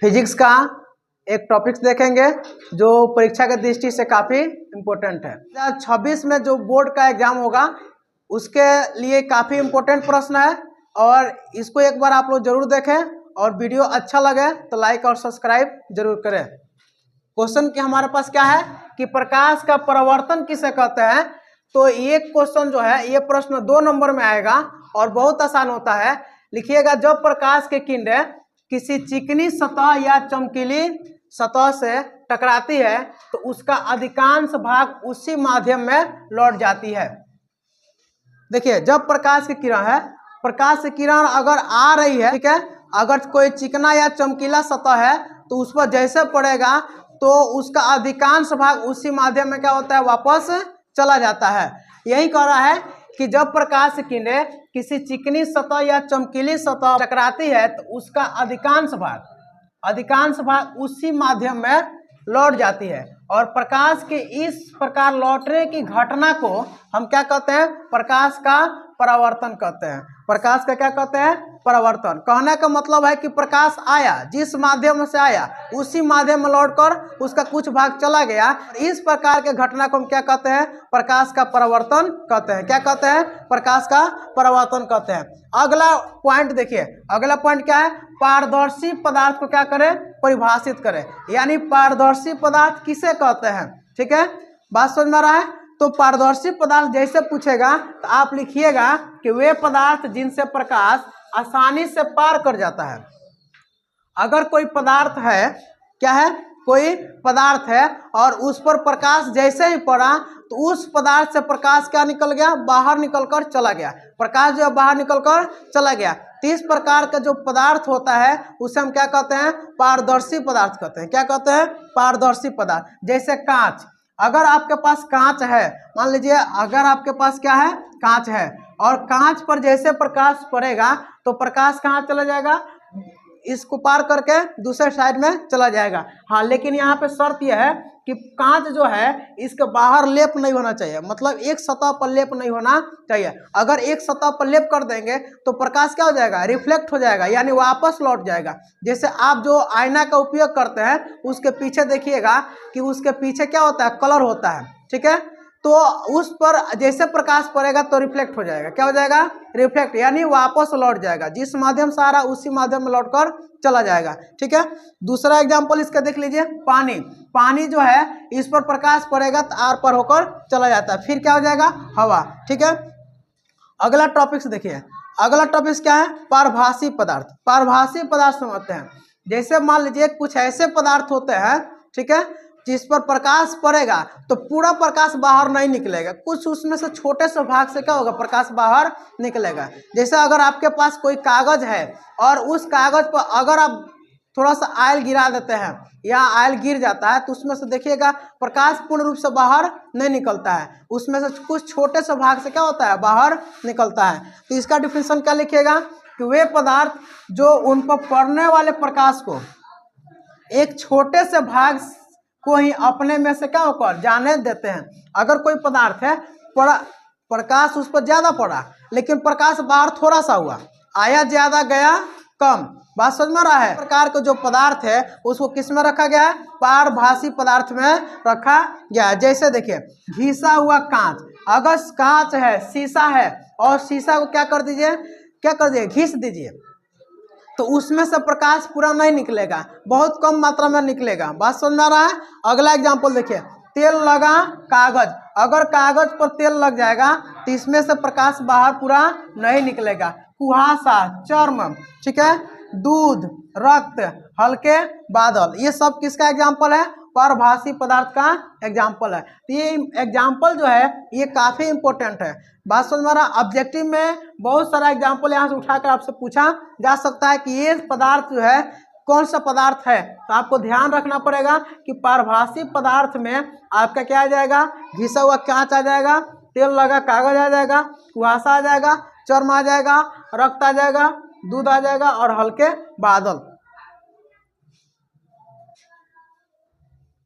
Physics का एक topics देखेंगे जो परीक्षा के दृष्टि से काफ़ी इम्पोर्टेंट है। 2026 में जो बोर्ड का एग्जाम होगा उसके लिए काफ़ी इम्पोर्टेंट प्रश्न है और इसको एक बार आप लोग जरूर देखें और वीडियो अच्छा लगे तो लाइक और सब्सक्राइब जरूर करें। क्वेश्चन की हमारे पास क्या है कि प्रकाश का परावर्तन किसे कहते हैं। तो ये क्वेश्चन जो है ये प्रश्न 2 नंबर में आएगा और बहुत आसान होता है। लिखिएगा, जब प्रकाश की किरणें किसी चिकनी सतह या चमकीली सतह से टकराती है तो उसका अधिकांश भाग उसी माध्यम में लौट जाती है। देखिए, जब प्रकाश की किरण है, प्रकाश की किरण अगर आ रही है, ठीक है, अगर कोई चिकना या चमकीला सतह है तो उस पर जैसे पड़ेगा तो उसका अधिकांश भाग उसी माध्यम में क्या होता है, वापस चला जाता है। यही कह रहा है कि जब प्रकाश की किरणें किसी चिकनी सतह या चमकीली सतह टकराती है तो उसका अधिकांश भाग उसी माध्यम में लौट जाती है। और प्रकाश के इस प्रकार लौटने की घटना को हम क्या कहते हैं, प्रकाश का परावर्तन कहते हैं। प्रकाश का क्या कहते हैं, परावर्तन। कहने का मतलब है कि प्रकाश आया, जिस माध्यम से आया उसी माध्यम में लौटकर उसका कुछ भाग चला गया। इस प्रकार के घटना को हम क्या कहते हैं, प्रकाश का परावर्तन कहते हैं। क्या कहते हैं, प्रकाश का परावर्तन कहते हैं। अगला पॉइंट देखिए, अगला पॉइंट क्या है, पारदर्शी पदार्थ को क्या करें, परिभाषित करें। यानी पारदर्शी पदार्थ किसे कहते हैं, ठीक है, बात समझ में आ रहा है। तो पारदर्शी पदार्थ जैसे पूछेगा तो आप लिखिएगा कि वे पदार्थ जिनसे प्रकाश आसानी से पार कर जाता है। अगर कोई पदार्थ है, क्या है, कोई पदार्थ है और उस पर प्रकाश जैसे ही पड़ा तो उस पदार्थ से प्रकाश क्या निकल गया, बाहर निकलकर चला गया। प्रकाश जो बाहर निकलकर चला गया। तो इस प्रकार का जो पदार्थ होता है उसे हम क्या कहते हैं, पारदर्शी पदार्थ कहते हैं। क्या कहते हैं, पारदर्शी पदार्थ। जैसे कांच, अगर आपके पास कांच है, मान लीजिए अगर आपके पास क्या है, कांच है और कांच पर जैसे प्रकाश पड़ेगा तो प्रकाश कहाँ चला जाएगा, इसको पार करके दूसरे साइड में चला जाएगा। हाँ, लेकिन यहाँ पे शर्त यह है कि कांच जो है इसके बाहर लेप नहीं होना चाहिए, मतलब एक सतह पर लेप नहीं होना चाहिए। अगर एक सतह पर लेप कर देंगे तो प्रकाश क्या हो जाएगा, रिफ्लेक्ट हो जाएगा, यानी वापस लौट जाएगा। जैसे आप जो आईना का उपयोग करते हैं उसके पीछे देखिएगा कि उसके पीछे क्या होता है, कलर होता है, ठीक है। तो उस पर जैसे प्रकाश पड़ेगा तो रिफ्लेक्ट हो जाएगा। क्या हो जाएगा, रिफ्लेक्ट, यानी वापस लौट जाएगा। जिस माध्यम से आ रहा उसी माध्यम में लौटकर चला जाएगा, ठीक है। दूसरा एग्जांपल इसका देख लीजिए, पानी। पानी जो है इस पर प्रकाश पड़ेगा तो आर पर होकर चला जाता है, फिर क्या हो जाएगा, हवा, ठीक है। अगला टॉपिक्स देखिए, अगला टॉपिक्स क्या है, पारभासी पदार्थ। पारभासी पदार्थ समझते हैं। जैसे मान लीजिए कुछ ऐसे पदार्थ होते हैं, ठीक है, जिस पर प्रकाश पड़ेगा तो पूरा प्रकाश बाहर नहीं निकलेगा, कुछ उसमें से छोटे से भाग से क्या होगा, प्रकाश बाहर निकलेगा। जैसे अगर आपके पास कोई कागज है और उस कागज पर अगर आप थोड़ा सा ऑयल गिरा देते हैं या ऑयल गिर जाता है तो उसमें से देखिएगा प्रकाश पूर्ण रूप से बाहर नहीं निकलता है, उसमें से कुछ छोटे से भाग से क्या होता है, बाहर निकलता है। तो इसका डिफिनेशन क्या लिखिएगा कि वे पदार्थ जो उन पर पड़ने वाले प्रकाश को एक छोटे से भाग को ही अपने में से क्या होकर जाने देते हैं। अगर कोई पदार्थ है, प्रकाश उस पर ज्यादा पड़ा लेकिन प्रकाश बाहर थोड़ा सा हुआ, आया ज्यादा गया कम, बात समझ में रहा है। प्रकार का जो पदार्थ है उसको किस में रखा गया है, पारभासी पदार्थ में रखा गया है। जैसे देखिए घिसा हुआ कांच, अगर कांच है, शीशा है और शीशा को क्या कर दीजिए, घिस दीजिए तो उसमें से प्रकाश पूरा नहीं निकलेगा, बहुत कम मात्रा में निकलेगा। बात समझ में आ रहा है। अगला एग्जांपल देखिए, तेल लगा कागज, अगर कागज पर तेल लग जाएगा तो इसमें से प्रकाश बाहर पूरा नहीं निकलेगा। कुहासा, चर्म, ठीक है, दूध, रक्त, हल्के बादल, ये सब किसका एग्जाम्पल है, पारभासी पदार्थ का एग्जाम्पल है। तो ये एग्जाम्पल जो है ये काफ़ी इंपॉर्टेंट है। बात समझ में आ रहा। ऑब्जेक्टिव में बहुत सारा एग्जाम्पल यहाँ से उठाकर आपसे पूछा जा सकता है कि ये पदार्थ जो है कौन सा पदार्थ है। तो आपको ध्यान रखना पड़ेगा कि पारभासी पदार्थ में आपका क्या आ जाएगा, घिसा हुआ कांच आ जाएगा, तेल लगा कागज आ जाएगा, कुहासा आ जाएगा, चर्म आ जाएगा, रक्त आ जाएगा, दूध आ जाएगा और हल्के बादल।